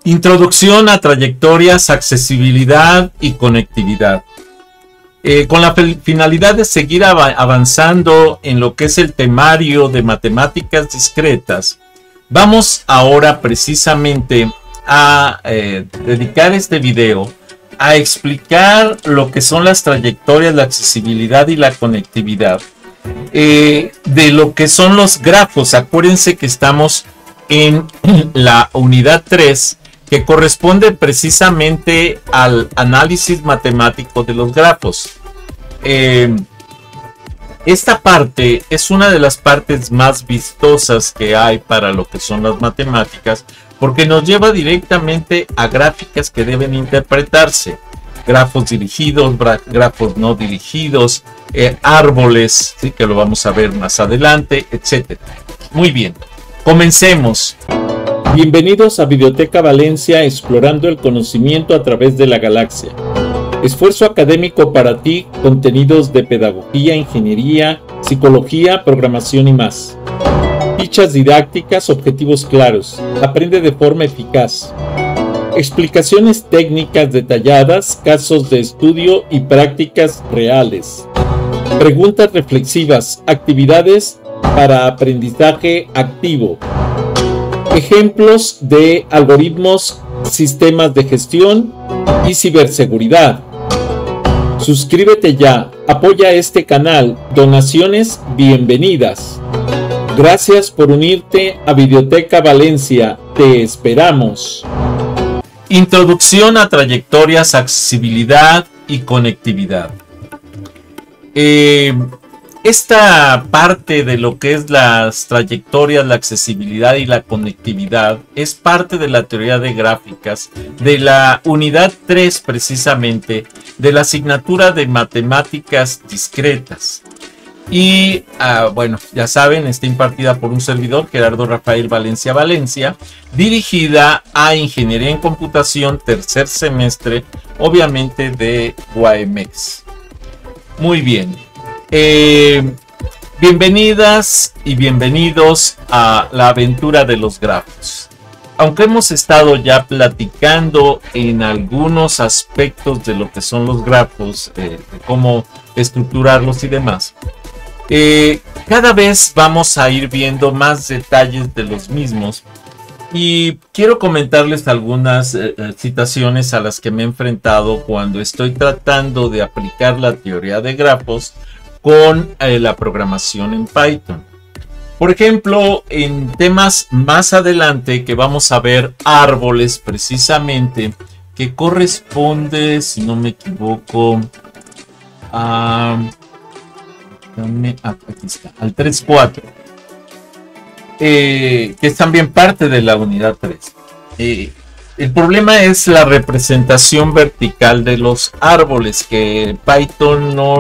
Introducción a trayectorias, accesibilidad y conectividad. Con la finalidad de seguir avanzando en lo que es el temario de matemáticas discretas, vamos ahora precisamente a dedicar este video a explicar lo que son las trayectorias, la accesibilidad y la conectividad de lo que son los grafos. Acuérdense que estamos en la unidad 3, que corresponde precisamente al análisis matemático de los grafos. Esta parte es una de las partes más vistosas que hay para lo que son las matemáticas, porque nos lleva directamente a gráficas que deben interpretarse. Grafos dirigidos, grafos no dirigidos, árboles, ¿sí? Que lo vamos a ver más adelante, etc. Muy bien, comencemos. Bienvenidos a Videoteca Valencia, explorando el conocimiento a través de la galaxia. Esfuerzo académico para ti, contenidos de pedagogía, ingeniería, psicología, programación y más. Fichas didácticas, objetivos claros. Aprende de forma eficaz. Explicaciones técnicas detalladas, casos de estudio y prácticas reales. Preguntas reflexivas, actividades para aprendizaje activo. Ejemplos de algoritmos, sistemas de gestión y ciberseguridad. Suscríbete ya, apoya este canal, donaciones bienvenidas. Gracias por unirte a Videoteca Valencia, te esperamos. Introducción a trayectorias, accesibilidad y conectividad. Esta parte de lo que es las trayectorias, la accesibilidad y la conectividad es parte de la teoría de gráficas de la unidad 3, precisamente de la asignatura de matemáticas discretas. Y bueno, ya saben, está impartida por un servidor, Gerardo Rafael Valencia Valencia, dirigida a Ingeniería en Computación, tercer semestre, obviamente de UAMX. Muy bien. Bienvenidas y bienvenidos a la aventura de los grafos. Aunque hemos estado ya platicando en algunos aspectos de lo que son los grafos, de cómo estructurarlos y demás, cada vez vamos a ir viendo más detalles de los mismos. Y quiero comentarles algunas situaciones a las que me he enfrentado cuando estoy tratando de aplicar la teoría de grafos con la programación en Python. Por ejemplo, en temas más adelante que vamos a ver árboles precisamente, que corresponde, si no me equivoco, aquí está, al 3.4, que es también parte de la unidad 3. El problema es la representación vertical de los árboles, que Python no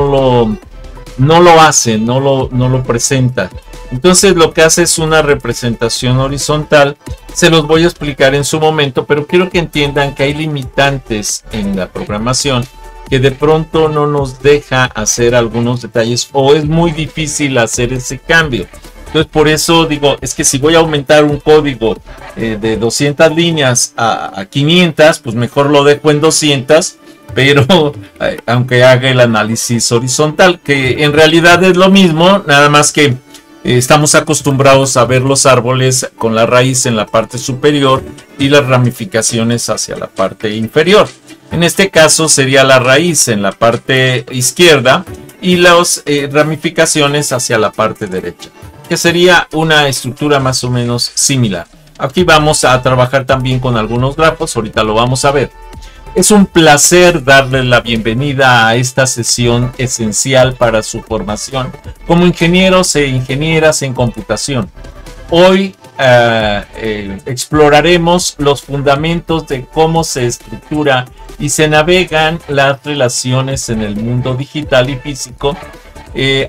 lo hace, no lo presenta. Entonces lo que hace es una representación horizontal. Se los voy a explicar en su momento, pero quiero que entiendan que hay limitantes en la programación que de pronto no nos deja hacer algunos detalles, o es muy difícil hacer ese cambio. Entonces por eso digo, es que si voy a aumentar un código de 200 líneas a 500, pues mejor lo dejo en 200, pero aunque haga el análisis horizontal, que en realidad es lo mismo, nada más que estamos acostumbrados a ver los árboles con la raíz en la parte superior y las ramificaciones hacia la parte inferior. En este caso sería la raíz en la parte izquierda y las ramificaciones hacia la parte derecha, que sería una estructura más o menos similar. Aquí vamos a trabajar también con algunos grafos, ahorita lo vamos a ver. Es un placer darle la bienvenida a esta sesión esencial para su formación como ingenieros e ingenieras en computación. Hoy exploraremos los fundamentos de cómo se estructura y se navegan las relaciones en el mundo digital y físico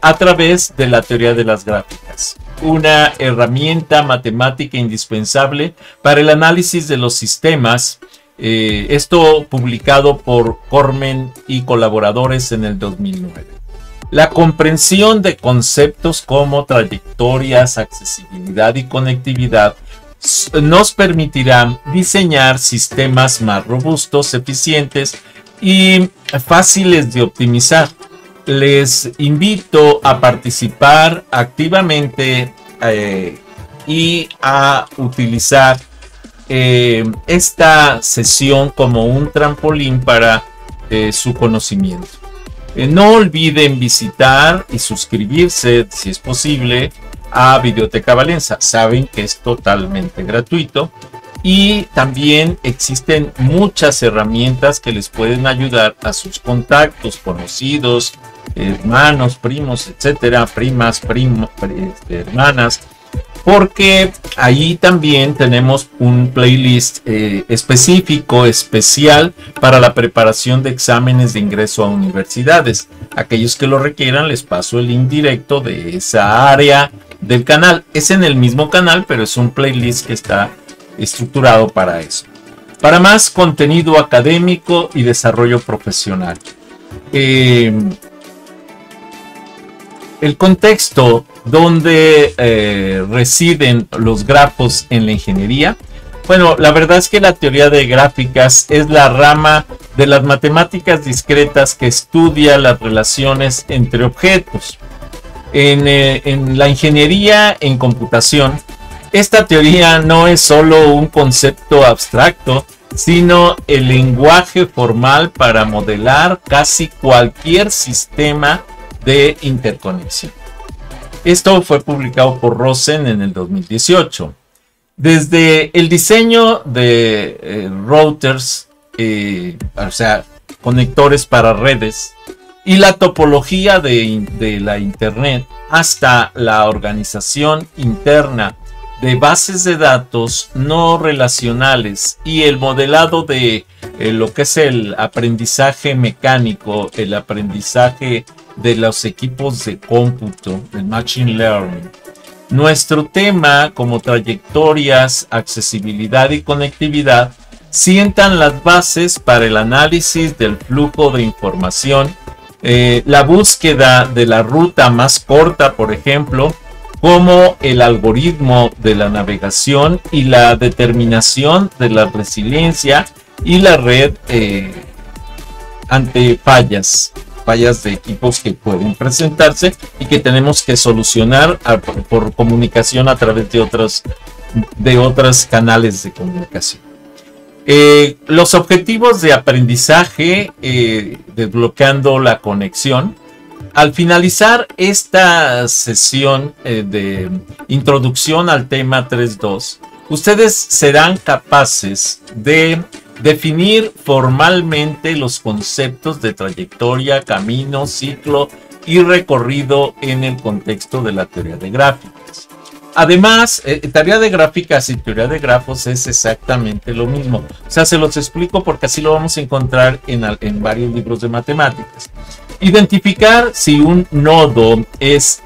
a través de la teoría de las gráficas, una herramienta matemática indispensable para el análisis de los sistemas. Esto publicado por Cormen y colaboradores en el 2009. La comprensión de conceptos como trayectorias, accesibilidad y conectividad nos permitirá diseñar sistemas más robustos, eficientes y fáciles de optimizar. Les invito a participar activamente y a utilizar esta sesión como un trampolín para su conocimiento. No olviden visitar y suscribirse, si es posible, a Videoteca Valenza. Saben que es totalmente gratuito y también existen muchas herramientas que les pueden ayudar a sus contactos, conocidos, hermanos, primos, etcétera, primas, hermanas, porque ahí también tenemos un playlist específico, especial para la preparación de exámenes de ingreso a universidades. Aquellos que lo requieran, les paso el link directo de esa área del canal. Es en el mismo canal, pero es un playlist que está estructurado para eso. Para más contenido académico y desarrollo profesional. El contexto donde residen los grafos en la ingeniería. Bueno, la verdad es que la teoría de gráficas es la rama de las matemáticas discretas que estudia las relaciones entre objetos. En la ingeniería en computación, esta teoría no es solo un concepto abstracto, sino el lenguaje formal para modelar casi cualquier sistema de interconexión. Esto fue publicado por Rosen en el 2018. Desde el diseño de routers, o sea, conectores para redes, y la topología de la Internet, hasta la organización interna de bases de datos no relacionales y el modelado de lo que es el aprendizaje mecánico, el aprendizaje de los equipos de cómputo, el Machine Learning. Nuestro tema, como trayectorias, accesibilidad y conectividad, sientan las bases para el análisis del flujo de información, la búsqueda de la ruta más corta, por ejemplo, como el algoritmo de la navegación y la determinación de la resiliencia y la red ante fallas de equipos que pueden presentarse y que tenemos que solucionar por comunicación a través de otros canales de comunicación. Los objetivos de aprendizaje, desbloqueando la conexión. Al finalizar esta sesión de introducción al tema 3.2, ustedes serán capaces de definir formalmente los conceptos de trayectoria, camino, ciclo y recorrido en el contexto de la teoría de gráficas. Además, teoría de gráficas y teoría de grafos es exactamente lo mismo. O sea, se los explico porque así lo vamos a encontrar en varios libros de matemáticas. Identificar si un nodo es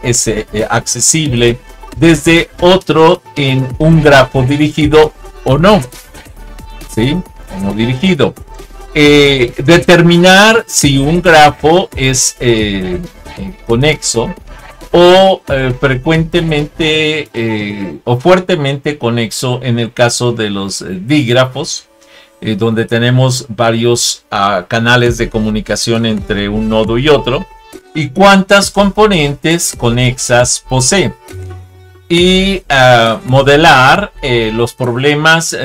accesible desde otro en un grafo dirigido o no. ¿Sí? O no dirigido. Determinar si un grafo es conexo o frecuentemente o fuertemente conexo en el caso de los dígrafos, donde tenemos varios canales de comunicación entre un nodo y otro, y cuántas componentes conexas posee. Y modelar los problemas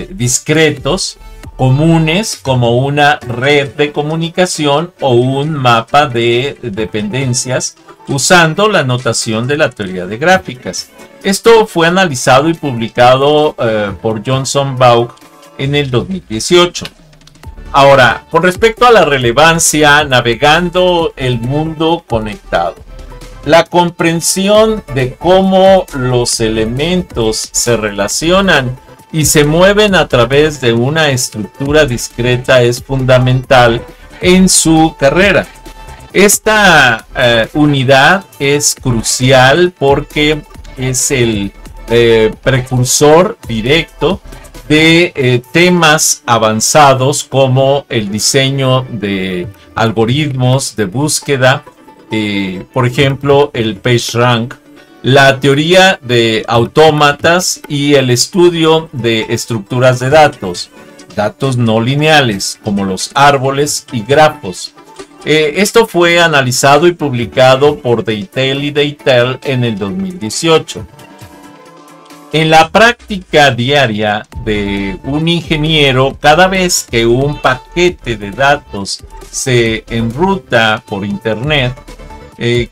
discretos comunes como una red de comunicación o un mapa de dependencias usando la notación de la teoría de gráficas. Esto fue analizado y publicado por Johnson Baugh en el 2018. Ahora, con respecto a la relevancia, navegando el mundo conectado, la comprensión de cómo los elementos se relacionan y se mueven a través de una estructura discreta es fundamental en su carrera. Esta unidad es crucial porque es el precursor directo de temas avanzados como el diseño de algoritmos de búsqueda, por ejemplo el PageRank, la teoría de autómatas y el estudio de estructuras de datos, datos no lineales, como los árboles y grafos. Esto fue analizado y publicado por Deitel y Deitel en el 2018. En la práctica diaria de un ingeniero, cada vez que un paquete de datos se enruta por internet,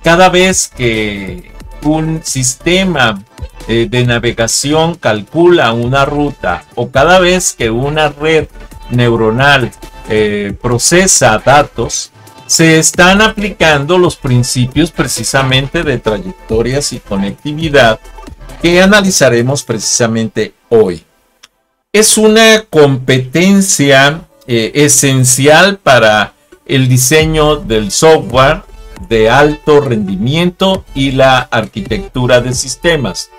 cada vez que un sistema de navegación calcula una ruta o cada vez que una red neuronal procesa datos, se están aplicando los principios precisamente de trayectorias y conectividad que analizaremos precisamente hoy. Es una competencia esencial para el diseño del software de alto rendimiento y la arquitectura de sistemas.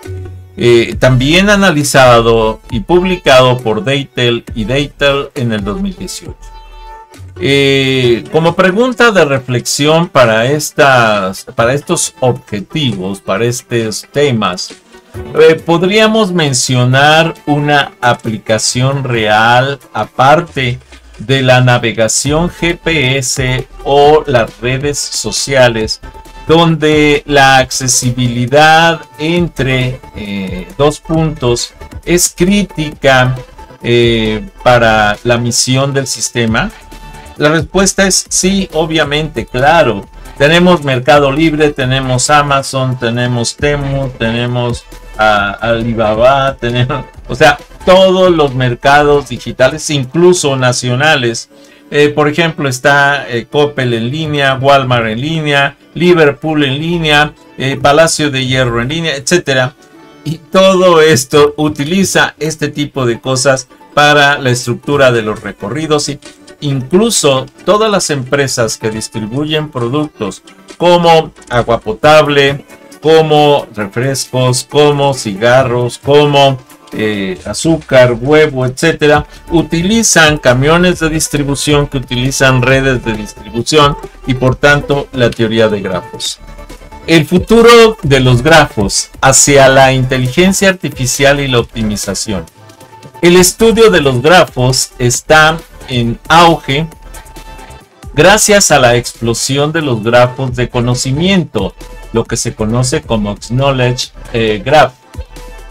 También analizado y publicado por Deitel y Deitel en el 2018. Como pregunta de reflexión para estos objetivos, para estos temas, podríamos mencionar una aplicación real aparte de la navegación GPS o las redes sociales, donde la accesibilidad entre dos puntos es crítica para la misión del sistema. La respuesta es sí, obviamente, claro. Tenemos Mercado Libre, tenemos Amazon, tenemos Temu, tenemos Alibaba, tenemos, o sea, todos los mercados digitales, incluso nacionales. Por ejemplo, está Coppel en línea, Walmart en línea, Liverpool en línea, Palacio de Hierro en línea, etcétera. Y todo esto utiliza este tipo de cosas para la estructura de los recorridos, y incluso todas las empresas que distribuyen productos como agua potable, como refrescos, como cigarros, como azúcar, huevo, etcétera, utilizan camiones de distribución que utilizan redes de distribución y por tanto la teoría de grafos. El futuro de los grafos hacia la inteligencia artificial y la optimización. El estudio de los grafos está en auge gracias a la explosión de los grafos de conocimiento, lo que se conoce como Knowledge Graph,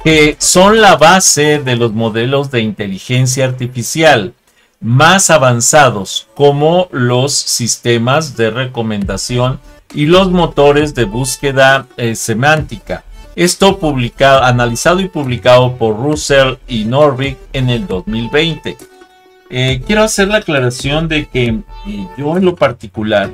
que son la base de los modelos de inteligencia artificial más avanzados, como los sistemas de recomendación y los motores de búsqueda semántica. Esto analizado y publicado por Russell y Norvig en el 2020. Quiero hacer la aclaración de que yo en lo particular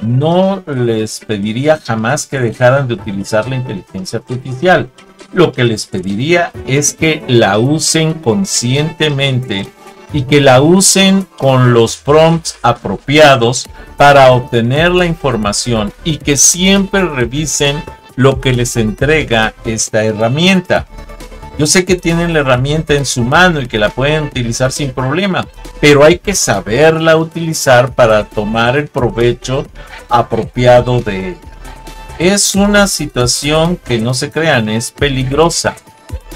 no les pediría jamás que dejaran de utilizar la inteligencia artificial. Lo que les pediría es que la usen conscientemente y que la usen con los prompts apropiados para obtener la información y que siempre revisen lo que les entrega esta herramienta. Yo sé que tienen la herramienta en su mano y que la pueden utilizar sin problema, pero hay que saberla utilizar para tomar el provecho apropiado de ella. Es una situación que, no se crean, es peligrosa,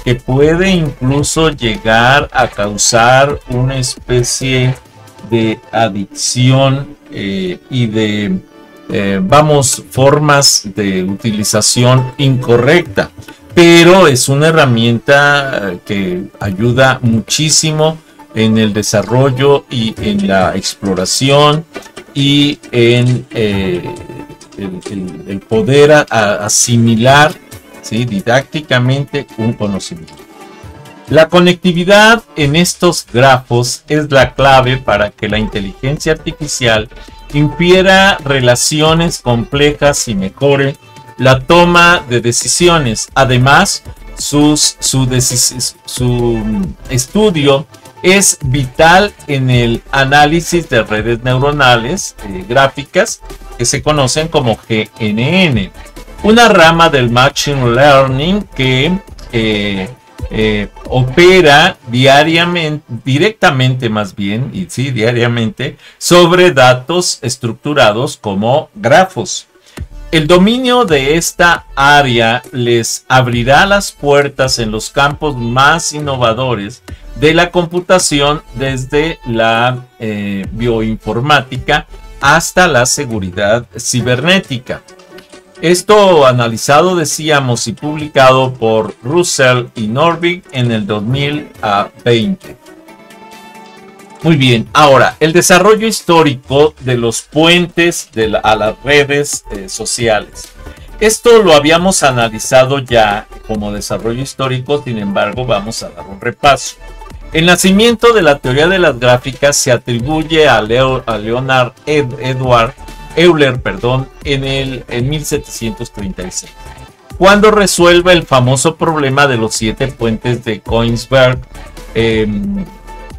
que puede incluso llegar a causar una especie de adicción y de, formas de utilización incorrecta. Pero es una herramienta que ayuda muchísimo en el desarrollo y en la exploración y en el poder asimilar, ¿sí?, didácticamente un conocimiento. La conectividad en estos grafos es la clave para que la inteligencia artificial infiera relaciones complejas y mejore la toma de decisiones. Además, su estudio es vital en el análisis de redes neuronales gráficas que se conocen como GNN, una rama del Machine Learning que opera directamente sobre datos estructurados como grafos. El dominio de esta área les abrirá las puertas en los campos más innovadores de la computación, desde la bioinformática hasta la seguridad cibernética. Esto analizado, decíamos, y publicado por Russell y Norvig en el 2020. Muy bien, ahora, el desarrollo histórico de los puentes a las redes sociales. Esto lo habíamos analizado ya como desarrollo histórico, sin embargo, vamos a dar un repaso. El nacimiento de la teoría de las gráficas se atribuye a Leonard Edward Euler, en 1736, cuando resuelve el famoso problema de los 7 puentes de Königsberg.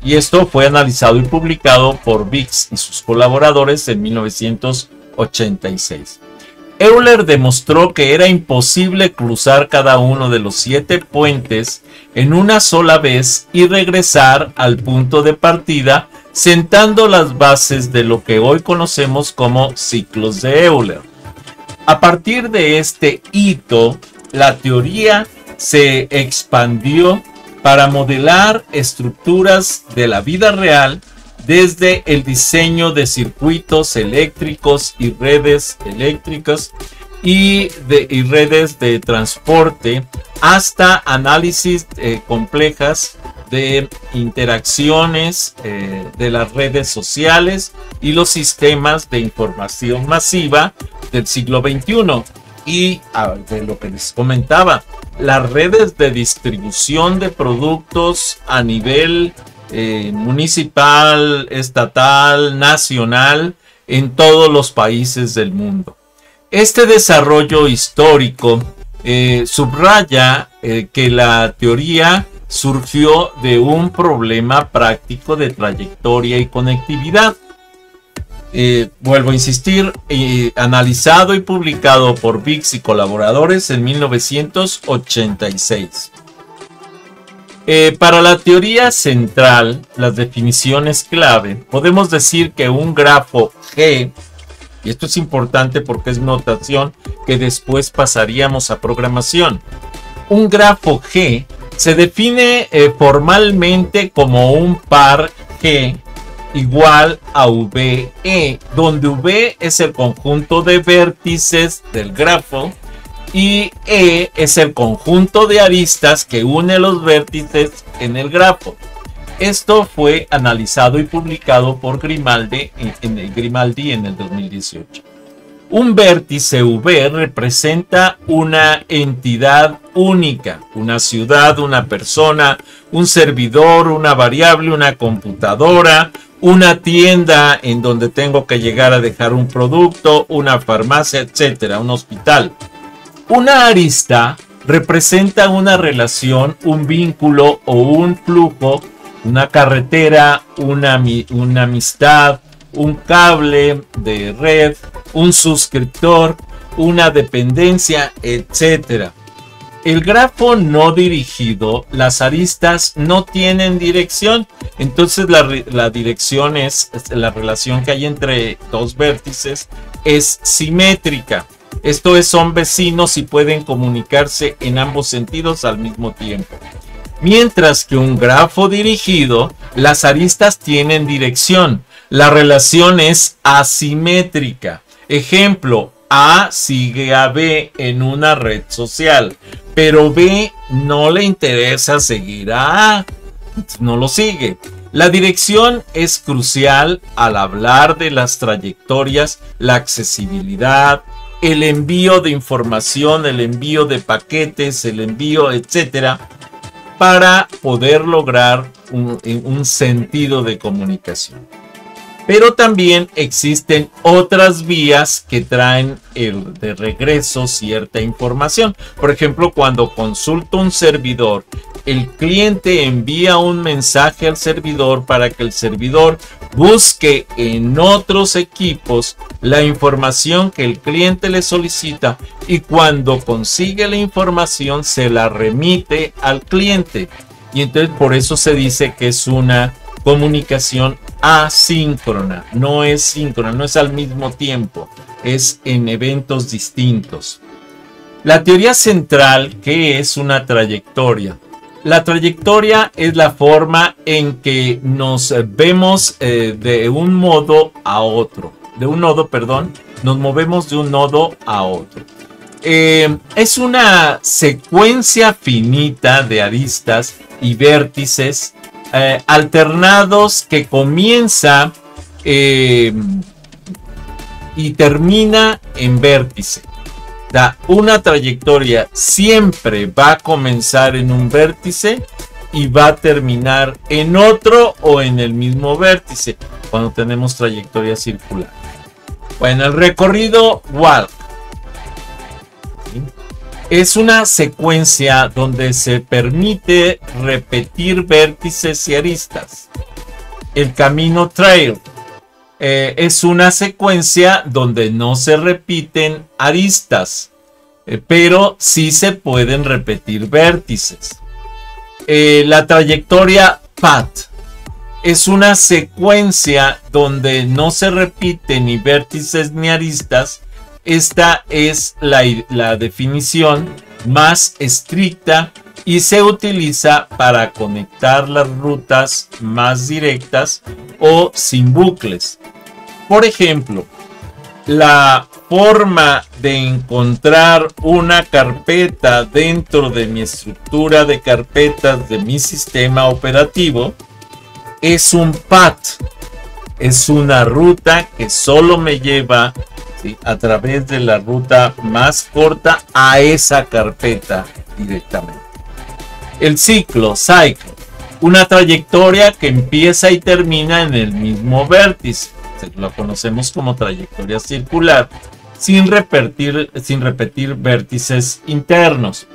Y esto fue analizado y publicado por Bix y sus colaboradores en 1986. Euler demostró que era imposible cruzar cada uno de los 7 puentes en una sola vez y regresar al punto de partida, sentando las bases de lo que hoy conocemos como ciclos de Euler. A partir de este hito, la teoría se expandió para modelar estructuras de la vida real, desde el diseño de circuitos eléctricos y redes eléctricas y redes de transporte, hasta análisis complejas de interacciones de las redes sociales y los sistemas de información masiva del siglo XXI. Y de lo que les comentaba, las redes de distribución de productos a nivel municipal, estatal, nacional, en todos los países del mundo. Este desarrollo histórico subraya que la teoría surgió de un problema práctico de trayectoria y conectividad. Vuelvo a insistir, analizado y publicado por Bix y colaboradores en 1986. Para la teoría central, las definiciones clave, podemos decir que un grafo G, y esto es importante porque es notación que después pasaríamos a programación. Un grafo G se define formalmente como un par G igual a VE, donde V es el conjunto de vértices del grafo y E es el conjunto de aristas que une los vértices en el grafo. Esto fue analizado y publicado por Grimaldi en el 2018. Un vértice V representa una entidad única, una ciudad, una persona, un servidor, una variable, una computadora, una tienda en donde tengo que llegar a dejar un producto, una farmacia, etcétera, un hospital. Una arista representa una relación, un vínculo o un flujo, una carretera, una amistad, un cable de red, un suscriptor, una dependencia, etcétera. El grafo no dirigido, las aristas no tienen dirección, entonces la dirección es la relación que hay entre dos vértices, es simétrica. Esto es, son vecinos y pueden comunicarse en ambos sentidos al mismo tiempo. Mientras que un grafo dirigido, las aristas tienen dirección. La relación es asimétrica. Ejemplo, A sigue a B en una red social, pero B no le interesa seguir a A, no lo sigue. La dirección es crucial al hablar de las trayectorias, la accesibilidad, el envío de información, el envío de paquetes, el envío, etcétera, para poder lograr un sentido de comunicación. Pero también existen otras vías que traen de regreso cierta información. Por ejemplo, cuando consulto un servidor, el cliente envía un mensaje al servidor para que el servidor busque en otros equipos la información que el cliente le solicita, y cuando consigue la información se la remite al cliente. Y entonces por eso se dice que es una comunicación asíncrona, no es síncrona, no es al mismo tiempo, es en eventos distintos. La teoría central, ¿qué es una trayectoria? La trayectoria es la forma en que nos vemos de un modo a otro. Nos movemos de un nodo a otro. Es una secuencia finita de aristas y vértices alternados que comienza y termina en vértice. Una trayectoria siempre va a comenzar en un vértice y va a terminar en otro o en el mismo vértice cuando tenemos trayectoria circular. Bueno, el recorrido walk es una secuencia donde se permite repetir vértices y aristas. El camino trail es una secuencia donde no se repiten aristas, pero sí se pueden repetir vértices. La trayectoria path es una secuencia donde no se repiten ni vértices ni aristas. Esta es la definición más estricta y se utiliza para conectar las rutas más directas o sin bucles. Por ejemplo, la forma de encontrar una carpeta dentro de mi estructura de carpetas de mi sistema operativo es un path. Es una ruta que solo me lleva a través de la ruta más corta a esa carpeta directamente. El ciclo, cycle, una trayectoria que empieza y termina en el mismo vértice. Lo conocemos como trayectoria circular, sin repetir vértices internos.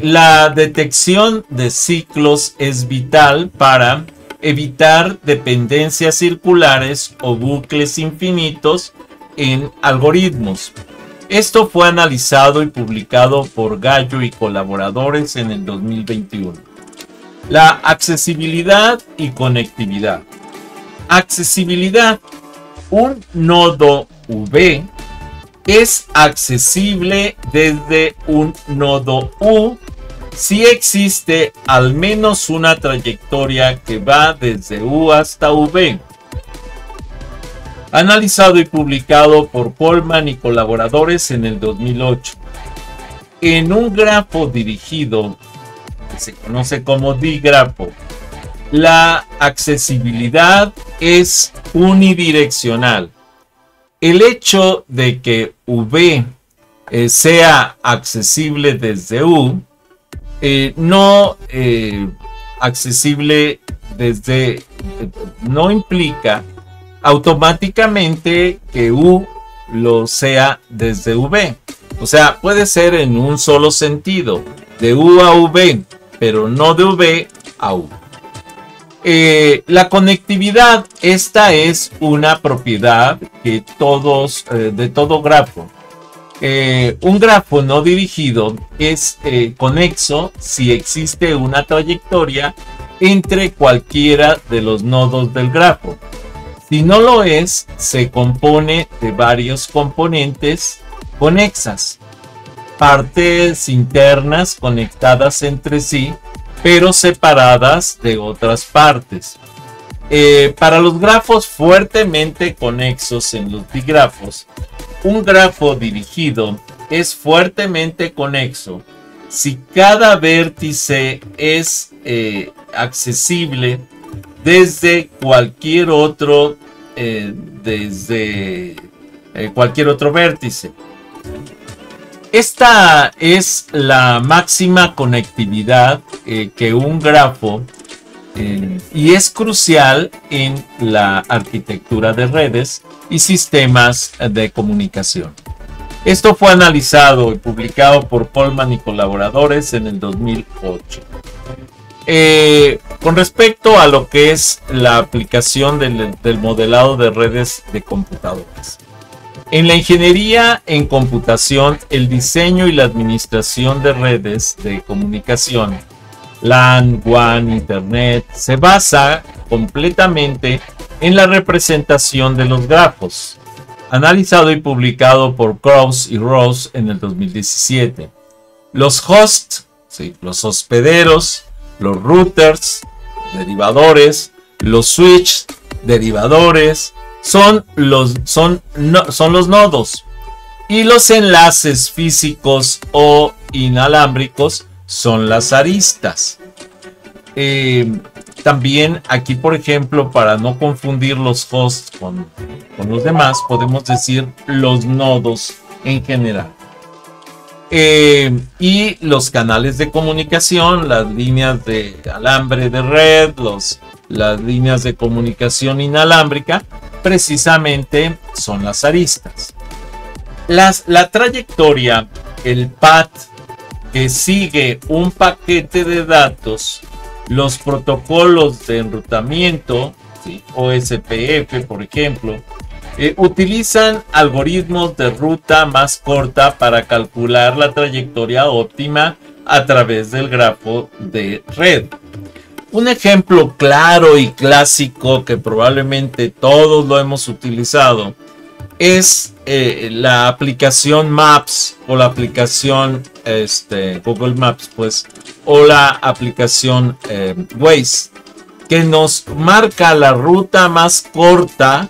La detección de ciclos es vital para evitar dependencias circulares o bucles infinitos en algoritmos. Esto fue analizado y publicado por Gallo y colaboradores en el 2021. La accesibilidad y conectividad. Accesibilidad. Un nodo V es accesible desde un nodo U si existe al menos una trayectoria que va desde U hasta V. Analizado y publicado por Polman y colaboradores en el 2008. En un grafo dirigido, que se conoce como digrafo, la accesibilidad es unidireccional. El hecho de que V sea accesible desde U, no accesible desde, no implica automáticamente que U lo sea desde V. O sea, puede ser en un solo sentido, de U a V, pero no de V a U. La conectividad, esta es una propiedad que de todo grafo. Un grafo no dirigido es conexo si existe una trayectoria entre cualquiera de los nodos del grafo. Si no lo es, se compone de varios componentes conexas, partes internas conectadas entre sí, pero separadas de otras partes. Para los grafos fuertemente conexos en los digrafos, un grafo dirigido es fuertemente conexo si cada vértice es accesible desde cualquier otro vértice. Esta es la máxima conectividad que un grafo y es crucial en la arquitectura de redes y sistemas de comunicación. Esto fue analizado y publicado por Polman y colaboradores en el 2008. Con respecto a lo que es la aplicación del modelado de redes de computadoras. En la ingeniería en computación, el diseño y la administración de redes de comunicación, LAN, WAN, Internet, se basa completamente en la representación de los grafos. analizado y publicado por Krause y Rose en el 2017. Los hosts, ¿sí?, los hospederos, los routers, derivadores, los switches, derivadores, son los nodos. Y los enlaces físicos o inalámbricos son las aristas. También aquí, por ejemplo, para no confundir los hosts con los demás, podemos decir los nodos en general. Y los canales de comunicación, las líneas de alambre de red, las líneas de comunicación inalámbrica, precisamente son las aristas. La trayectoria, el path que sigue un paquete de datos, los protocolos de enrutamiento, ¿sí?, OSPF, por ejemplo, utilizan algoritmos de ruta más corta para calcular la trayectoria óptima a través del grafo de red. Un ejemplo claro y clásico que probablemente todos lo hemos utilizado es la aplicación Maps o la aplicación Google Maps, pues, o la aplicación Waze, que nos marca la ruta más corta,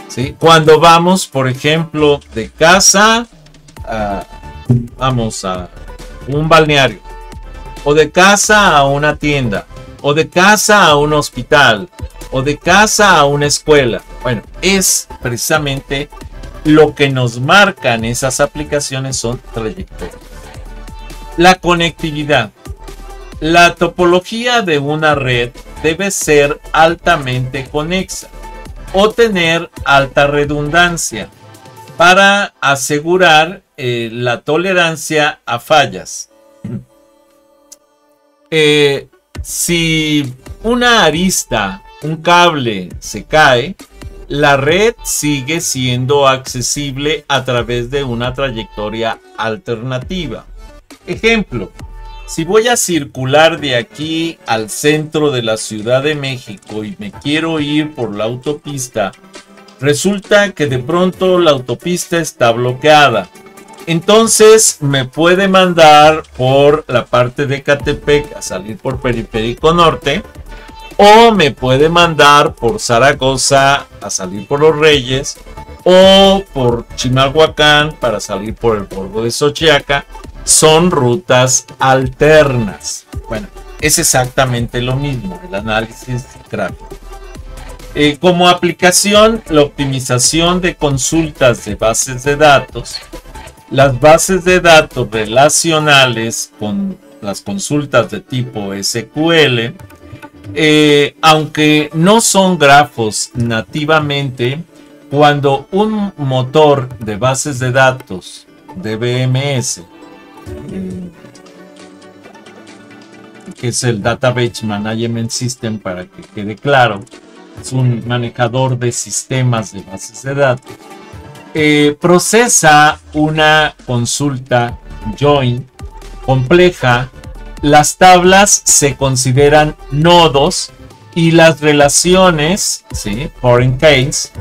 ¿sí?, cuando vamos, por ejemplo, de casa vamos a un balneario, o de casa a una tienda, o de casa a un hospital, o de casa a una escuela. Bueno, es precisamente lo que nos marcan esas aplicaciones, son trayectorias. La conectividad. La topología de una red debe ser altamente conexa o tener alta redundancia para asegurar la tolerancia a fallas. Si una arista, un cable, se cae, la red sigue siendo accesible a través de una trayectoria alternativa. Ejemplo, si voy a circular de aquí al centro de la Ciudad de México y me quiero ir por la autopista, resulta que de pronto la autopista está bloqueada. Entonces me puede mandar por la parte de Ecatepec a salir por Periférico Norte, o me puede mandar por Zaragoza a salir por Los Reyes, o por Chimalhuacán para salir por el Bordo de Xochiaca. Son rutas alternas. Bueno, es exactamente lo mismo, el análisis gráfico. Como aplicación, la optimización de consultas de bases de datos. Las bases de datos relacionales con las consultas de tipo SQL, aunque no son grafos nativamente, cuando un motor de bases de datos DBMS, que es el Database Management System, para que quede claro, es un manejador de sistemas de bases de datos, procesa una consulta join compleja. Las tablas se consideran nodos y las relaciones, ¿sí?, foreign keys,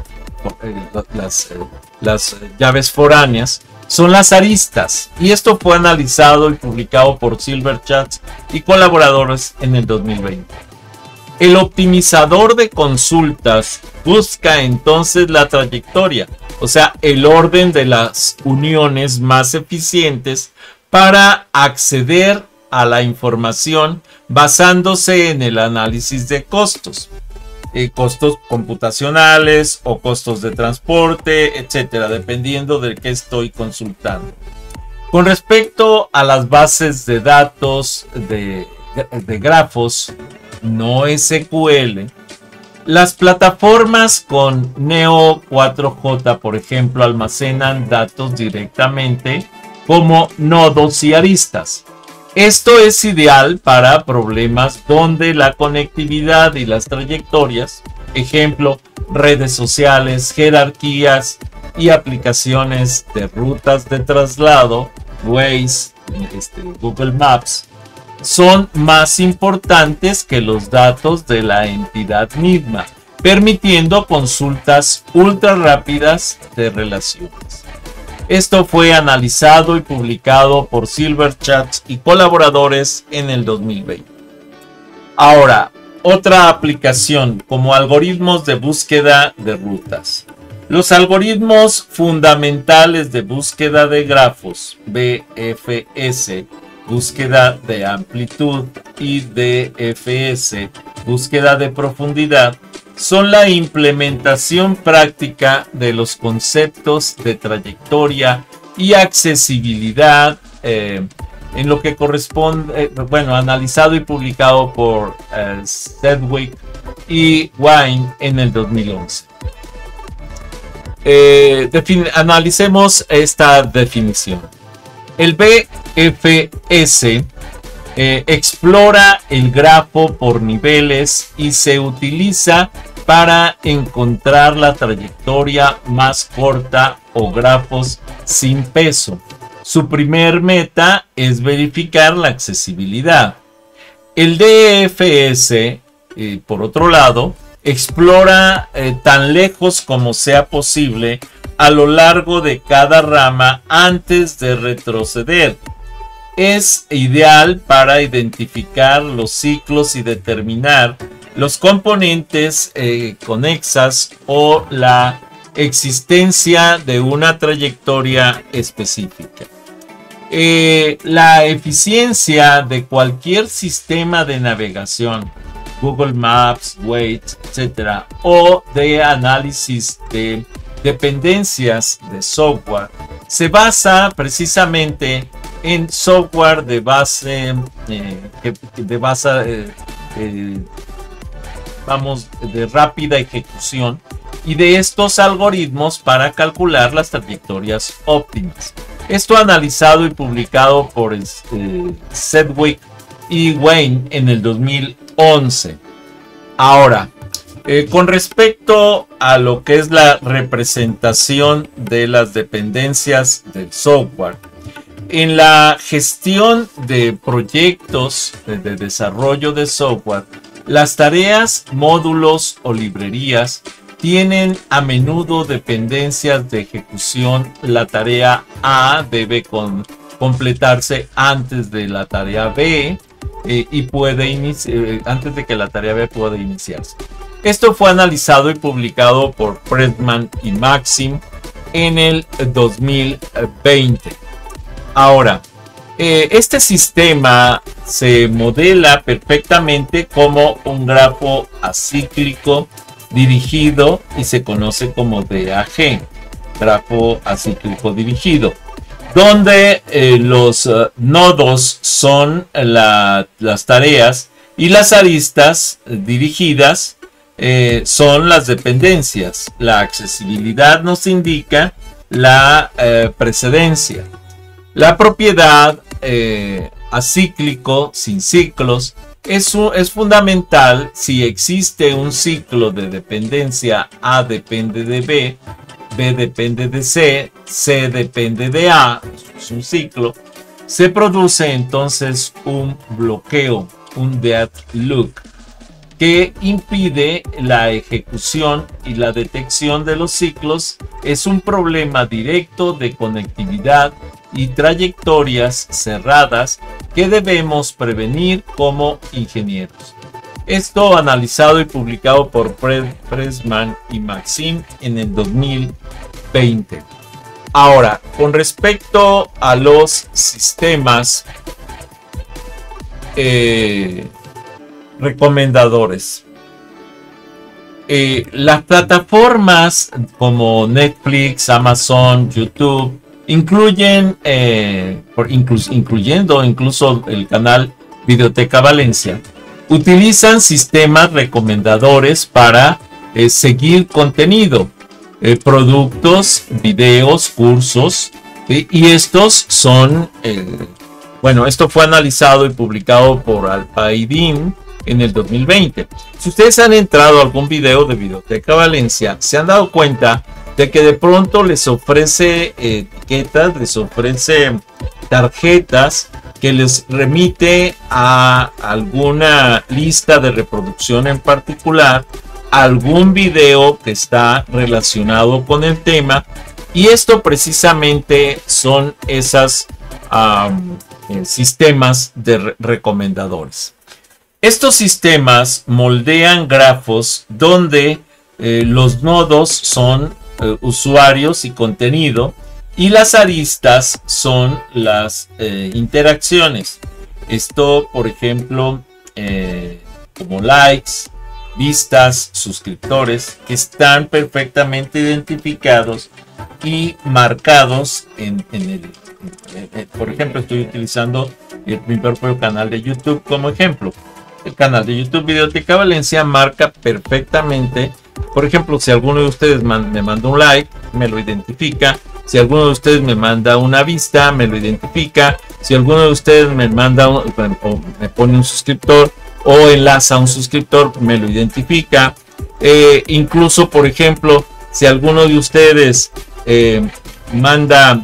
las llaves foráneas, son las aristas. Y esto fue analizado y publicado por Silverchat y colaboradores en el 2020. El optimizador de consultas busca entonces la trayectoria, o sea, el orden de las uniones más eficientes para acceder a la información basándose en el análisis de costos, costos computacionales o costos de transporte, etcétera, dependiendo de qué estoy consultando. Con respecto a las bases de datos de grafos no SQL, las plataformas con Neo 4j, por ejemplo, almacenan datos directamente como nodos y aristas. Esto es ideal para problemas donde la conectividad y las trayectorias, ejemplo, redes sociales, jerarquías y aplicaciones de rutas de traslado, Waze, Google Maps, son más importantes que los datos de la entidad misma. permitiendo consultas ultra rápidas de relaciones. Esto fue analizado y publicado por Silverchat y colaboradores en el 2020. Ahora, otra aplicación como algoritmos de búsqueda de rutas. Los algoritmos fundamentales de búsqueda de grafos, BFS, búsqueda de amplitud, y DFS, búsqueda de profundidad, son la implementación práctica de los conceptos de trayectoria y accesibilidad en lo que corresponde, analizado y publicado por Sedgwick y Wine en el 2011. Analicemos esta definición. El BFS explora el grafo por niveles y se utiliza para encontrar la trayectoria más corta o grafos sin peso. Su primer meta es verificar la accesibilidad. El DFS, por otro lado, explora tan lejos como sea posible a lo largo de cada rama antes de retroceder. Es ideal para identificar los ciclos y determinar los componentes conexas o la existencia de una trayectoria específica. La eficiencia de cualquier sistema de navegación, Google Maps, Waze, etc., o de análisis de dependencias de software, se basa precisamente en software de rápida ejecución y de estos algoritmos para calcular las trayectorias óptimas. Esto analizado y publicado por Sedgwick y Wayne en el 2011. Ahora, con respecto a lo que es la representación de las dependencias del software, en la gestión de proyectos de desarrollo de software, las tareas, módulos o librerías tienen a menudo dependencias de ejecución. La tarea A debe completarse antes de la tarea B y puede antes de que la tarea B pueda iniciarse. Esto fue analizado y publicado por Pressman y Maxim en el 2020. Ahora, este sistema se modela perfectamente como un grafo acíclico dirigido y se conoce como DAG, grafo acíclico dirigido, donde los nodos son las tareas y las aristas dirigidas son las dependencias. La accesibilidad nos indica la precedencia. La propiedad acíclico sin ciclos es fundamental si existe un ciclo de dependencia. A depende de B, B depende de C, C depende de A, es un ciclo. Se produce entonces un bloqueo, un deadlock, que impide la ejecución y la detección de los ciclos. Es un problema directo de conectividad y trayectorias cerradas que debemos prevenir como ingenieros. Esto analizado y publicado por Pressman y Maxim en el 2020. Ahora, con respecto a los sistemas recomendadores, las plataformas como Netflix, Amazon, YouTube incluyendo incluso el canal Videoteca Valencia, utilizan sistemas recomendadores para seguir contenido, productos, videos, cursos, y estos son, esto fue analizado y publicado por Alpaidín en el 2020. Si ustedes han entrado a algún video de Videoteca Valencia, se han dado cuenta de que de pronto les ofrece etiquetas, les ofrece tarjetas que les remite a alguna lista de reproducción en particular, algún video que está relacionado con el tema, y esto precisamente son esas sistemas de recomendadores. Estos sistemas moldean grafos donde los nodos son usuarios y contenido, y las aristas son las interacciones. Esto, por ejemplo, como likes, vistas, suscriptores, que están perfectamente identificados y marcados por ejemplo, estoy utilizando mi propio canal de YouTube como ejemplo. El canal de YouTube Videoteca Valencia marca perfectamente. Por ejemplo, si alguno de ustedes me manda un like, me lo identifica. Si alguno de ustedes me manda una vista, me lo identifica. Si alguno de ustedes me manda o me pone un suscriptor o enlaza a un suscriptor, me lo identifica. Incluso, por ejemplo, si alguno de ustedes manda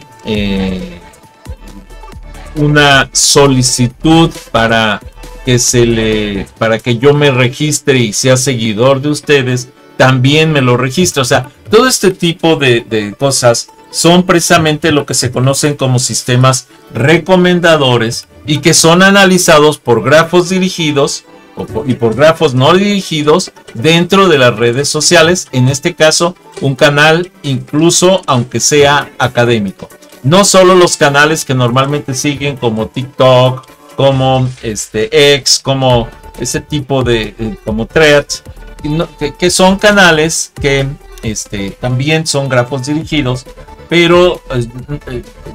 una solicitud para que yo me registre y sea seguidor de ustedes, también me lo registra. O sea, todo este tipo de cosas son precisamente lo que se conocen como sistemas recomendadores, y que son analizados por grafos dirigidos y por grafos no dirigidos dentro de las redes sociales, en este caso un canal, incluso aunque sea académico. No solo los canales que normalmente siguen, como TikTok, como X, como ese tipo de como Threads, que son canales que también son grafos dirigidos, pero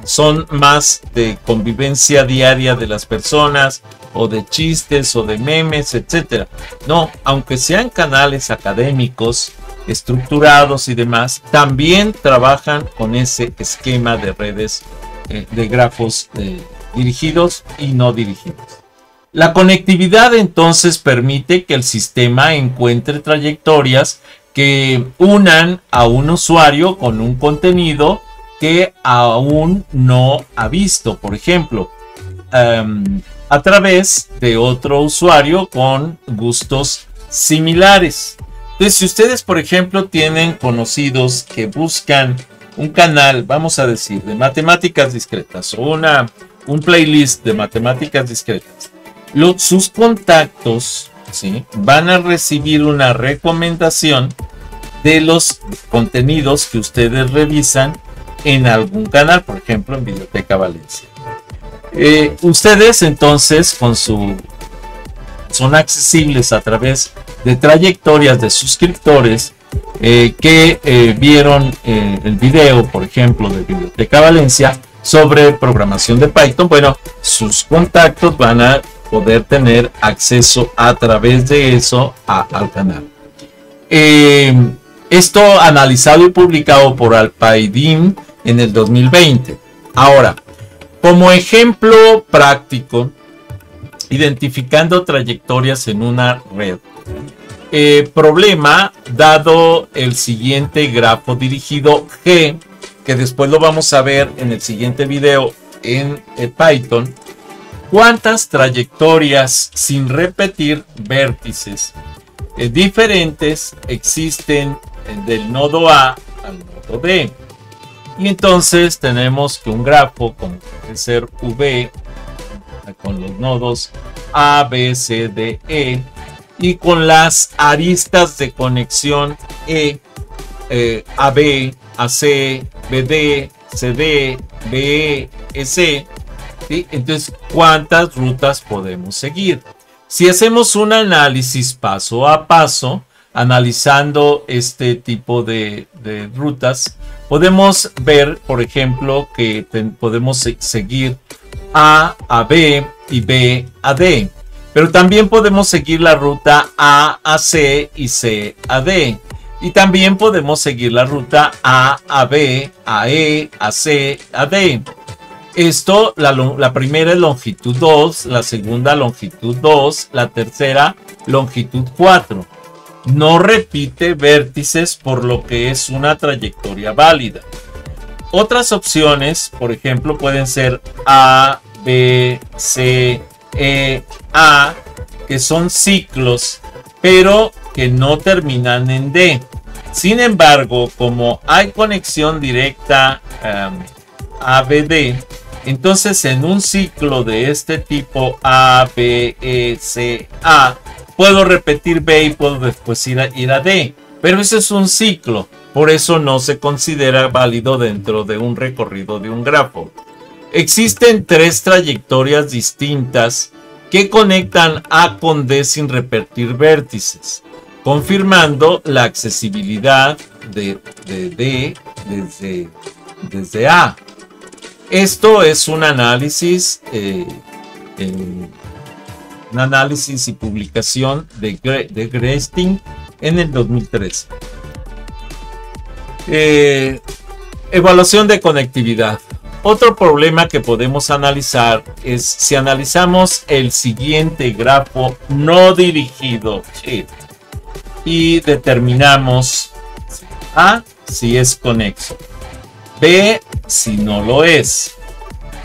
son más de convivencia diaria de las personas, o de chistes o de memes, etcétera. No, aunque sean canales académicos estructurados y demás, también trabajan con ese esquema de redes de grafos dirigidos y no dirigidos. La conectividad entonces permite que el sistema encuentre trayectorias que unan a un usuario con un contenido que aún no ha visto, por ejemplo, a través de otro usuario con gustos similares. Entonces, si ustedes, por ejemplo, tienen conocidos que buscan un canal, vamos a decir, de matemáticas discretas, o un playlist de matemáticas discretas, sus contactos, ¿sí?, van a recibir una recomendación de los contenidos que ustedes revisan en algún canal, por ejemplo, en Videoteca Valencia. Ustedes entonces son accesibles a través de trayectorias de suscriptores que vieron el video, por ejemplo, de Videoteca Valencia sobre programación de Python. Bueno, sus contactos van a poder tener acceso a través de eso al canal. Esto analizado y publicado por Alpaidim en el 2020. Ahora, como ejemplo práctico, identificando trayectorias en una red. Problema dado el siguiente grafo dirigido G, que después lo vamos a ver en el siguiente video en Python. ¿Cuántas trayectorias sin repetir vértices diferentes existen del nodo A al nodo D? Y entonces tenemos que un grafo, como puede ser V, con los nodos A, B, C, D, E, y con las aristas de conexión AB, AC, BD, CD, BE, EC. ¿Sí? Entonces, ¿cuántas rutas podemos seguir? Si hacemos un análisis paso a paso, analizando este tipo de rutas, podemos ver, por ejemplo, que podemos seguir A a B y B a D. Pero también podemos seguir la ruta A a C y C a D. Y también podemos seguir la ruta A a B, a E, a C, a D. Esto, la primera es longitud 2, la segunda longitud 2, la tercera longitud 4. No repite vértices, por lo que es una trayectoria válida. Otras opciones, por ejemplo, pueden ser A, B, C, E, A, que son ciclos, pero que no terminan en D. Sin embargo, como hay conexión directa ABD, entonces en un ciclo de este tipo A, B, E, C, A, puedo repetir B y puedo después ir a D. Pero ese es un ciclo, por eso no se considera válido dentro de un recorrido de un grafo. Existen tres trayectorias distintas que conectan A con D sin repetir vértices, confirmando la accesibilidad de D desde A. Esto es un análisis y publicación de Gresting en el 2013. Evaluación de conectividad. Otro problema que podemos analizar es si analizamos el siguiente grafo no dirigido y determinamos A si es conexo, B si no lo es.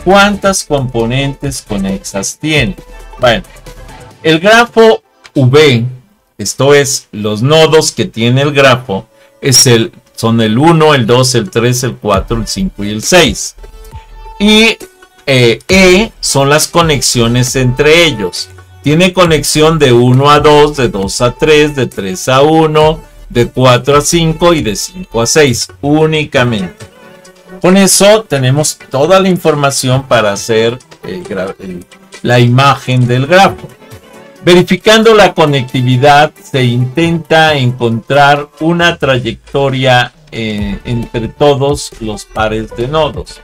¿Cuántas componentes conexas tiene? Bueno, el grafo V, esto es, los nodos que tiene el grafo, son el 1, el 2, el 3, el 4, el 5 y el 6. Y E son las conexiones entre ellos. Tiene conexión de 1 a 2, de 2 a 3, de 3 a 1, de 4 a 5 y de 5 a 6 únicamente. Con eso tenemos toda la información para hacer la imagen del grafo. Verificando la conectividad se intenta encontrar una trayectoria entre todos los pares de nodos.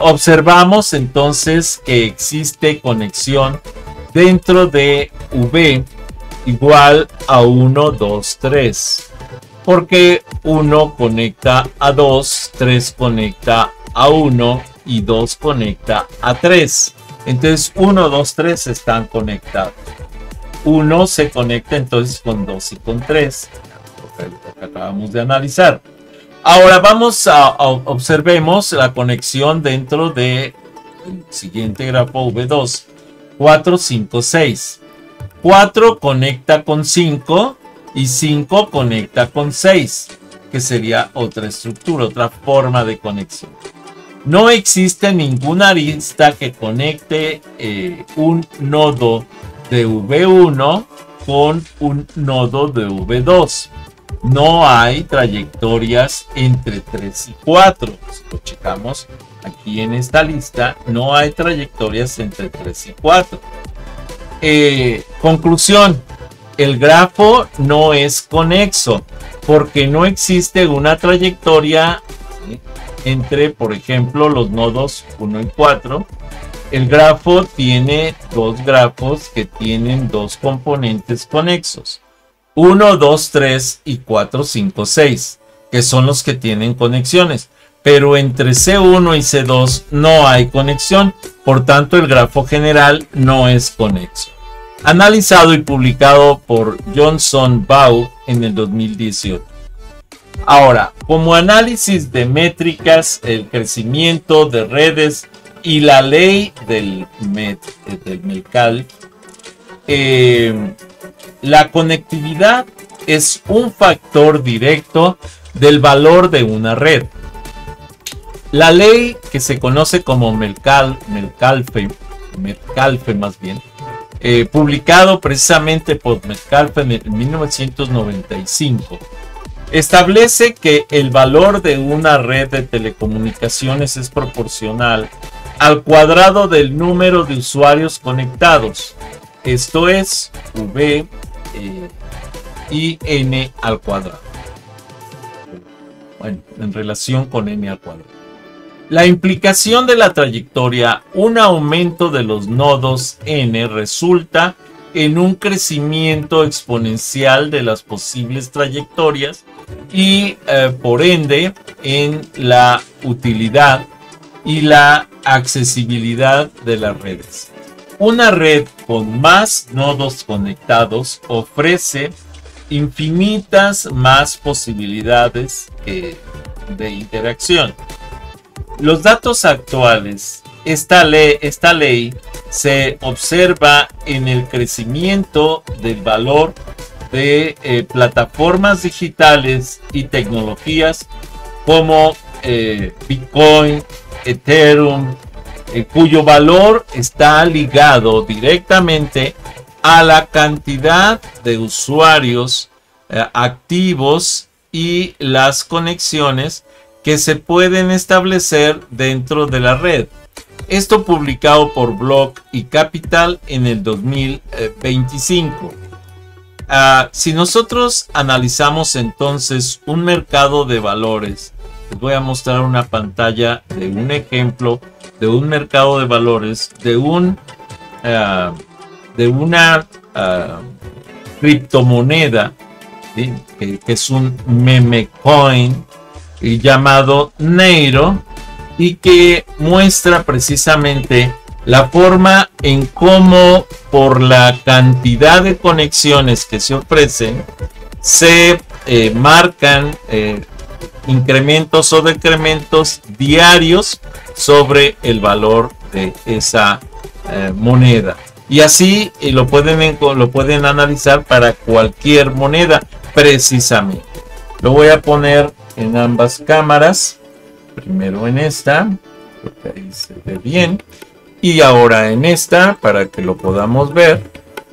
Observamos entonces que existe conexión dentro de V igual a 1, 2, 3. Porque 1 conecta a 2, 3 conecta a 1 y 2 conecta a 3. Entonces 1, 2, 3 están conectados. 1 se conecta entonces con 2 y con 3. Lo que acabamos de analizar. Ahora vamos observemos la conexión dentro del siguiente grafo V2. 4, 5, 6. 4 conecta con 5 y 5 conecta con 6, que sería otra estructura, otra forma de conexión. No existe ninguna arista que conecte un nodo de V1 con un nodo de V2. No hay trayectorias entre 3 y 4. Si lo checamos aquí en esta lista, no hay trayectorias entre 3 y 4. Conclusión. El grafo no es conexo porque no existe una trayectoria entre, por ejemplo, los nodos 1 y 4. El grafo tiene dos grafos que tienen dos componentes conexos. 1, 2, 3 y 4, 5, 6, que son los que tienen conexiones. Pero entre C1 y C2 no hay conexión, por tanto el grafo general no es conexo. Analizado y publicado por Johnson Baugh en el 2018. Ahora, como análisis de métricas, el crecimiento de redes y la ley del Metcalfe, la conectividad es un factor directo del valor de una red. La ley que se conoce como Metcalfe más bien, publicado precisamente por Metcalfe en 1995, establece que el valor de una red de telecomunicaciones es proporcional al cuadrado del número de usuarios conectados. Esto es V y N al cuadrado. Bueno, en relación con N al cuadrado. La implicación de la trayectoria, un aumento de los nodos N resulta en un crecimiento exponencial de las posibles trayectorias y por ende en la utilidad y la accesibilidad de las redes. Una red con más nodos conectados ofrece infinitas más posibilidades de interacción. Los datos actuales, esta ley se observa en el crecimiento del valor de plataformas digitales y tecnologías como Bitcoin, Ethereum, cuyo valor está ligado directamente a la cantidad de usuarios activos y las conexiones que se pueden establecer dentro de la red. Esto publicado por Block y Capital en el 2025. Si nosotros analizamos entonces un mercado de valores, les voy a mostrar una pantalla de un ejemplo de un mercado de valores, de una criptomoneda, ¿sí? que es un meme coin llamado Neiro, y que muestra precisamente la forma en cómo, por la cantidad de conexiones que se ofrecen, se marcan incrementos o decrementos diarios sobre el valor de esa moneda. Y así lo pueden analizar para cualquier moneda, precisamente. Lo voy a poner en ambas cámaras. Primero en esta, porque ahí se ve bien. Y ahora en esta, para que lo podamos ver.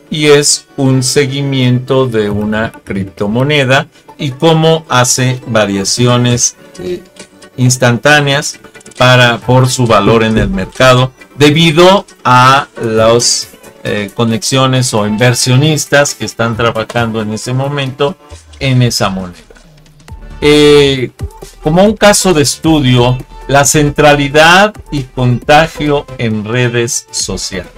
Y es un seguimiento de una criptomoneda y cómo hace variaciones instantáneas por su valor en el mercado, debido a las conexiones o inversionistas que están trabajando en ese momento en esa moneda. Como un caso de estudio, la centralidad y contagio en redes sociales.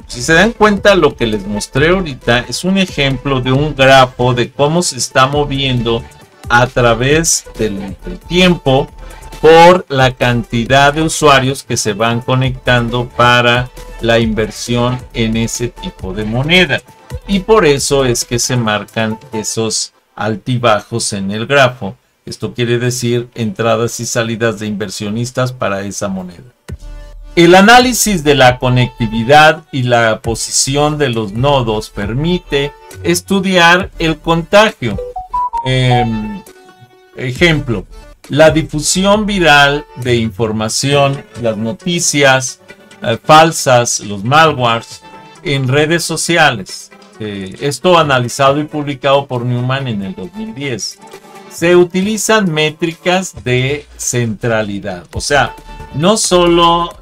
Si se dan cuenta, lo que les mostré ahorita es un ejemplo de un grafo de cómo se está moviendo a través del tiempo por la cantidad de usuarios que se van conectando para la inversión en ese tipo de moneda. Y por eso es que se marcan esos altibajos en el grafo. Esto quiere decir entradas y salidas de inversionistas para esa moneda. El análisis de la conectividad y la posición de los nodos permite estudiar el contagio. Ejemplo, la difusión viral de información, las noticias falsas, los malwares en redes sociales. Esto analizado y publicado por Newman en el 2010. Se utilizan métricas de centralidad, o sea, no solo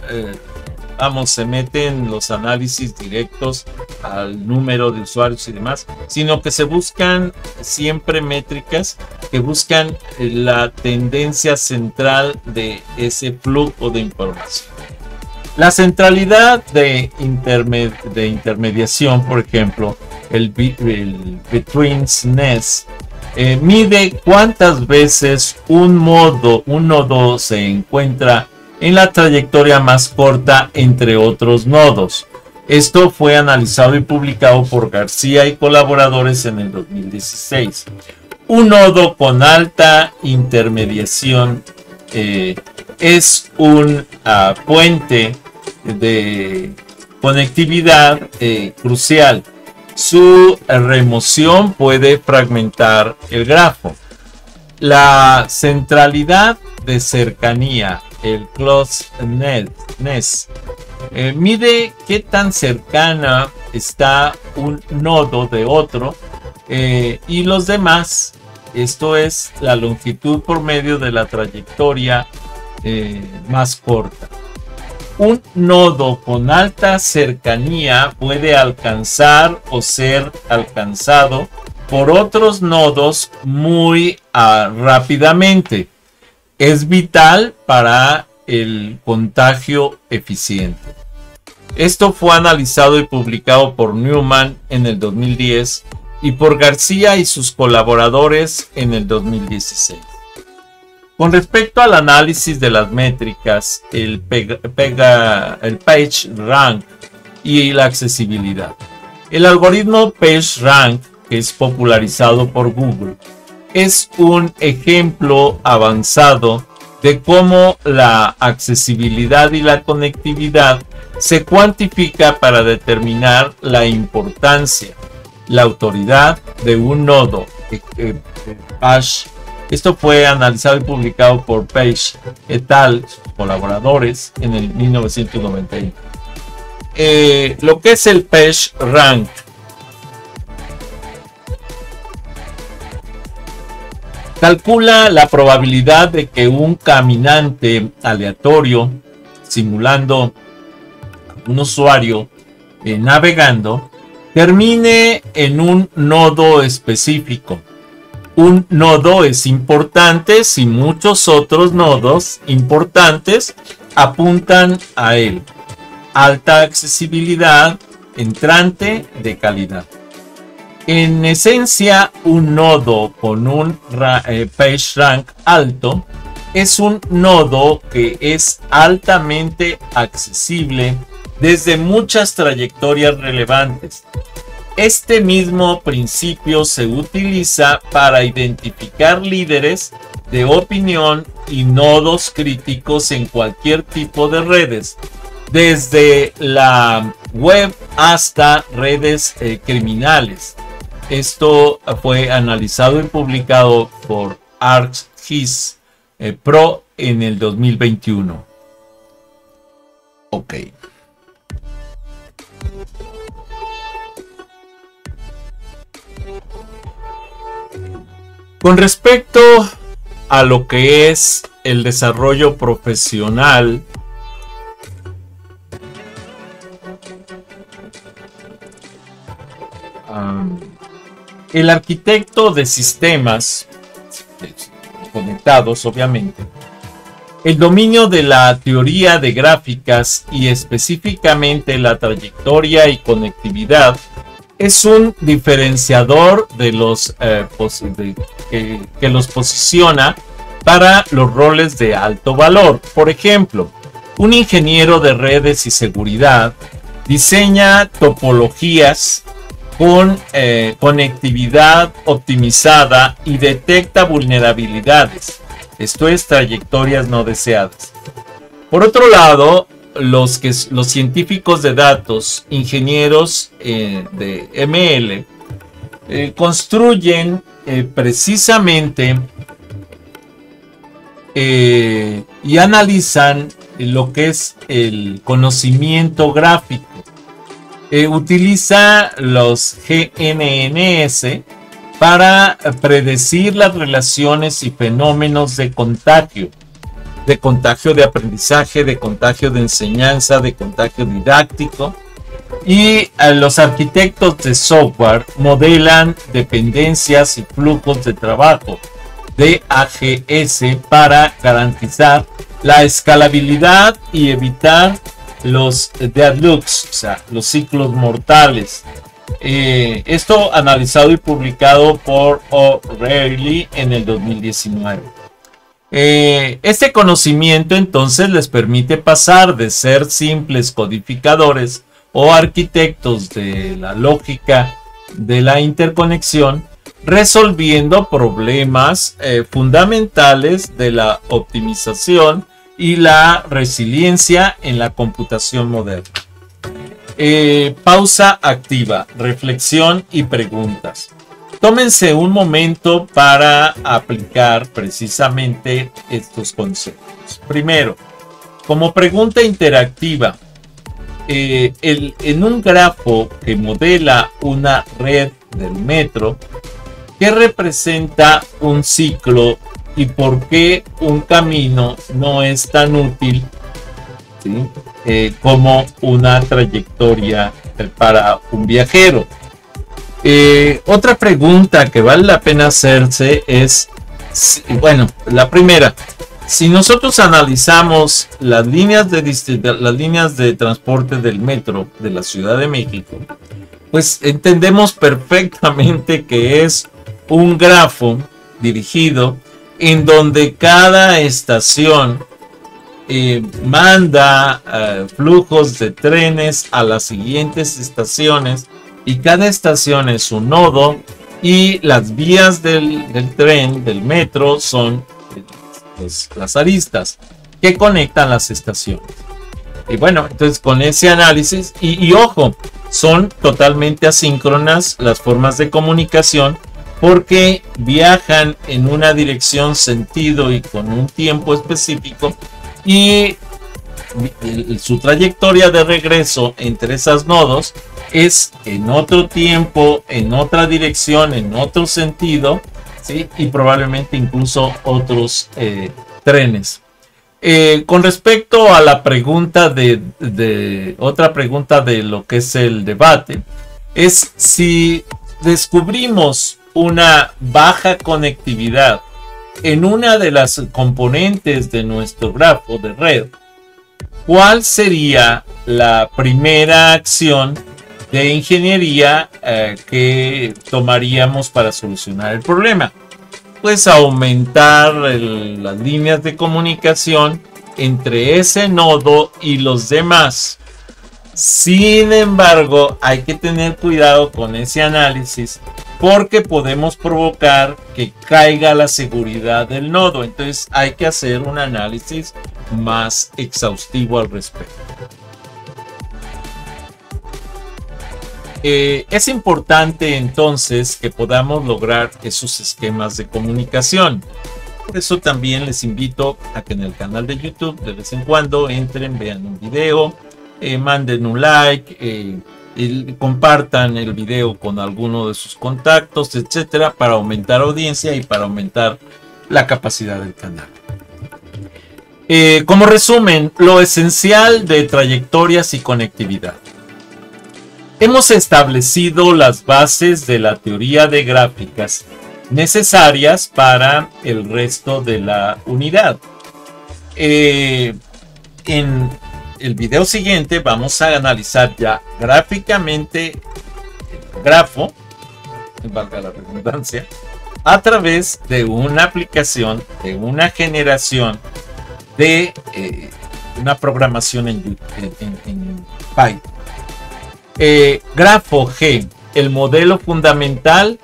se meten los análisis directos al número de usuarios y demás, sino que se buscan siempre métricas que buscan la tendencia central de ese flujo de información. La centralidad de intermediación, por ejemplo, el Betweenness, mide cuántas veces un nodo se encuentra en la trayectoria más corta entre otros nodos. Esto fue analizado y publicado por García y colaboradores en el 2016. Un nodo con alta intermediación es un puente de conectividad crucial. Su remoción puede fragmentar el grafo. La centralidad de cercanía, el closeness, mide qué tan cercana está un nodo de otro y los demás. Esto es la longitud por medio de la trayectoria más corta. Un nodo con alta cercanía puede alcanzar o ser alcanzado por otros nodos muy rápidamente. Es vital para el contagio eficiente. Esto fue analizado y publicado por Newman en el 2010 y por García y sus colaboradores en el 2016. Con respecto al análisis de las métricas, el PageRank y la accesibilidad. El algoritmo PageRank, que es popularizado por Google, es un ejemplo avanzado de cómo la accesibilidad y la conectividad se cuantifica para determinar la importancia. la autoridad de un nodo. Hash. Esto fue analizado y publicado por Page et al, sus colaboradores, en el 1991. Lo que es el PageRank. Calcula la probabilidad de que un caminante aleatorio, simulando un usuario navegando, termine en un nodo específico. Un nodo es importante si muchos otros nodos importantes apuntan a él. Alta accesibilidad, entrante de calidad. En esencia, un nodo con un PageRank alto es un nodo que es altamente accesible desde muchas trayectorias relevantes. Este mismo principio se utiliza para identificar líderes de opinión y nodos críticos en cualquier tipo de redes, desde la web hasta redes criminales. Esto fue analizado y publicado por ArcGIS Pro en el 2021. Ok. Con respecto a lo que es el desarrollo profesional, el arquitecto de sistemas conectados, obviamente, el dominio de la teoría de gráficas y específicamente la trayectoria y conectividad es un diferenciador de los que los posiciona para los roles de alto valor. Por ejemplo, un ingeniero de redes y seguridad diseña topologías con conectividad optimizada y detecta vulnerabilidades. Esto es, trayectorias no deseadas. Por otro lado, los científicos de datos, ingenieros de ML, construyen precisamente y analizan lo que es el conocimiento gráfico. Utiliza los GNNS para predecir las relaciones y fenómenos de contagio de aprendizaje, de contagio de enseñanza, de contagio didáctico. Y los arquitectos de software modelan dependencias y flujos de trabajo de AGS para garantizar la escalabilidad y evitar los deadlocks, o sea, los ciclos mortales. Esto analizado y publicado por O'Reilly en el 2019. Este conocimiento entonces les permite pasar de ser simples codificadores o arquitectos de la lógica de la interconexión, resolviendo problemas fundamentales de la optimización y la resiliencia en la computación moderna. Pausa activa, reflexión y preguntas. Tómense un momento para aplicar precisamente estos conceptos. Primero, como pregunta interactiva, en un grafo que modela una red del metro, ¿qué representa un ciclo y por qué un camino no es tan útil, ¿sí?, como una trayectoria para un viajero? Otra pregunta que vale la pena hacerse es, bueno, la primera, si nosotros analizamos las líneas de transporte del metro de la Ciudad de México, pues entendemos perfectamente que es un grafo dirigido en donde cada estación manda flujos de trenes a las siguientes estaciones, y cada estación es un nodo, y las vías del tren, del metro, son las aristas que conectan las estaciones. Y bueno, entonces con ese análisis, y ojo, son totalmente asíncronas las formas de comunicación porque viajan en una dirección, sentido y con un tiempo específico, y su trayectoria de regreso entre esos nodos es en otro tiempo, en otra dirección, en otro sentido, ¿sí? Y probablemente incluso otros trenes. Con respecto a la pregunta otra pregunta de lo que es el debate, es si descubrimos una baja conectividad en una de las componentes de nuestro grafo de red, ¿cuál sería la primera acción de ingeniería que tomaríamos para solucionar el problema? Pues aumentar las líneas de comunicación entre ese nodo y los demás. Sin embargo, hay que tener cuidado con ese análisis porque podemos provocar que caiga la seguridad del nodo. Entonces hay que hacer un análisis más exhaustivo al respecto. Es importante entonces que podamos lograr esos esquemas de comunicación. Por eso también les invito a que en el canal de YouTube de vez en cuando entren, vean un video, manden un like, y compartan el video con alguno de sus contactos, etcétera, para aumentar audiencia y para aumentar la capacidad del canal. Como resumen, lo esencial de trayectorias y conectividad. Hemos establecido las bases de la teoría de gráficas necesarias para el resto de la unidad. En el video siguiente vamos a analizar ya gráficamente el grafo, valga la redundancia, a través de una aplicación, de una generación de una programación en Python. Grafo G, el modelo fundamental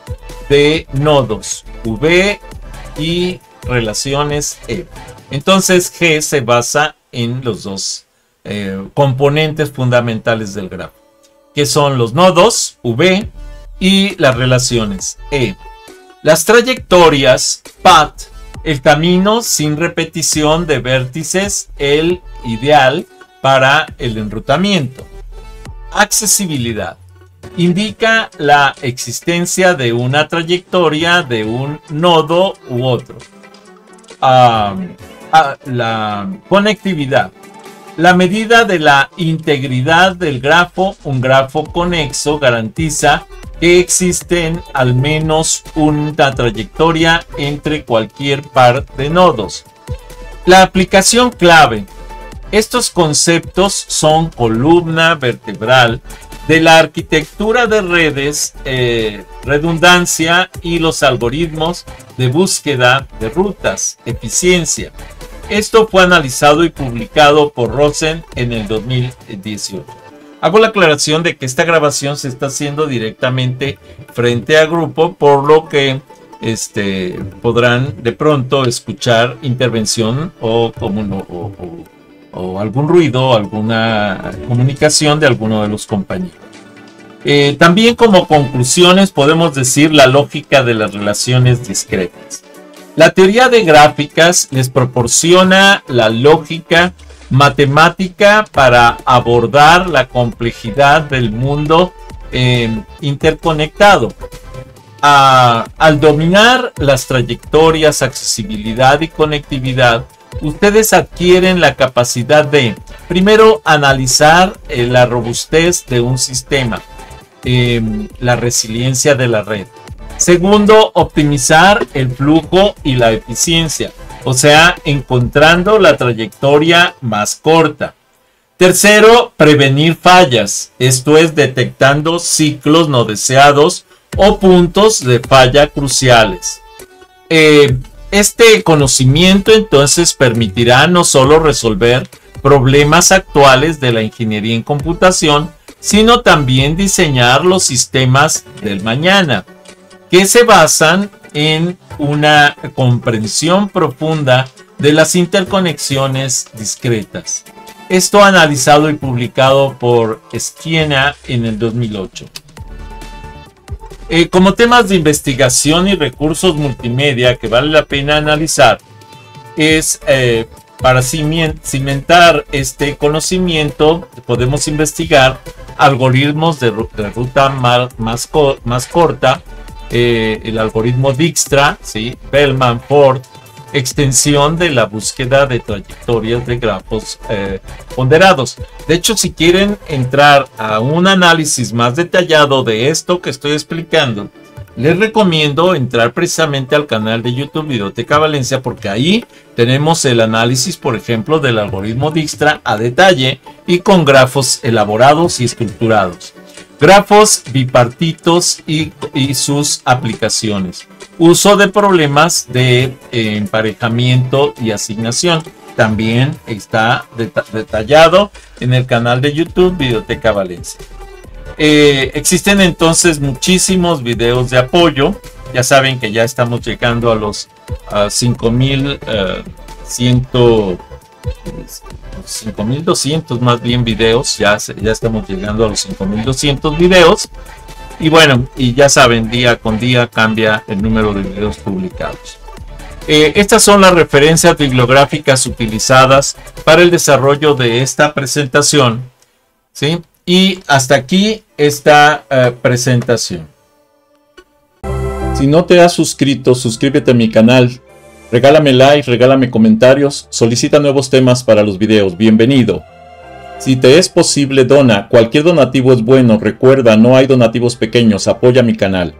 de nodos V y relaciones E. Entonces G se basa en los dos componentes fundamentales del grafo, que son los nodos V y las relaciones E. Las trayectorias path, el camino sin repetición de vértices, el ideal para el enrutamiento. Accesibilidad indica la existencia de una trayectoria de un nodo u otro. La conectividad, la medida de la integridad del grafo. Un grafo conexo garantiza que existen al menos una trayectoria entre cualquier par de nodos. La aplicación clave. Estos conceptos son columna vertebral de la arquitectura de redes, redundancia y los algoritmos de búsqueda de rutas, eficiencia. Esto fue analizado y publicado por Rosen en el 2018. Hago la aclaración de que esta grabación se está haciendo directamente frente a grupo, por lo que podrán de pronto escuchar intervención o algún ruido, alguna comunicación de alguno de los compañeros. También como conclusiones podemos decir la lógica de las relaciones discretas. La teoría de gráficas les proporciona la lógica matemática para abordar la complejidad del mundo interconectado. Al dominar las trayectorias, accesibilidad y conectividad, ustedes adquieren la capacidad de, primero, analizar la robustez de un sistema, la resiliencia de la red. Segundo, optimizar el flujo y la eficiencia, o sea, encontrando la trayectoria más corta. Tercero, prevenir fallas, esto es, detectando ciclos no deseados o puntos de falla cruciales. Este conocimiento entonces permitirá no solo resolver problemas actuales de la ingeniería en computación, sino también diseñar los sistemas del mañana, que se basan en una comprensión profunda de las interconexiones discretas. Esto analizado y publicado por Schiena en el 2008. Como temas de investigación y recursos multimedia que vale la pena analizar es para cimentar este conocimiento podemos investigar algoritmos de ruta más corta, el algoritmo Dijkstra, ¿sí? Bellman, Ford, extensión de la búsqueda de trayectorias de grafos ponderados. De hecho, si quieren entrar a un análisis más detallado de esto que estoy explicando, les recomiendo entrar precisamente al canal de YouTube Videoteca Valencia, porque ahí tenemos el análisis, por ejemplo, del algoritmo Dijkstra a detalle y con grafos elaborados y estructurados. Grafos bipartitos y sus aplicaciones. Uso de problemas de emparejamiento y asignación. También está detallado en el canal de YouTube Videoteca Valencia. Existen entonces muchísimos videos de apoyo. Ya saben que ya estamos llegando a los 5.200 más bien videos. Ya estamos llegando a los 5.200 videos. Y bueno, y ya saben, día con día cambia el número de videos publicados. Estas son las referencias bibliográficas utilizadas para el desarrollo de esta presentación, ¿sí? Y hasta aquí esta presentación. Si no te has suscrito, suscríbete a mi canal. Regálame like, regálame comentarios, solicita nuevos temas para los videos. Bienvenido. Si te es posible, dona. Cualquier donativo es bueno. Recuerda, no hay donativos pequeños. Apoya mi canal.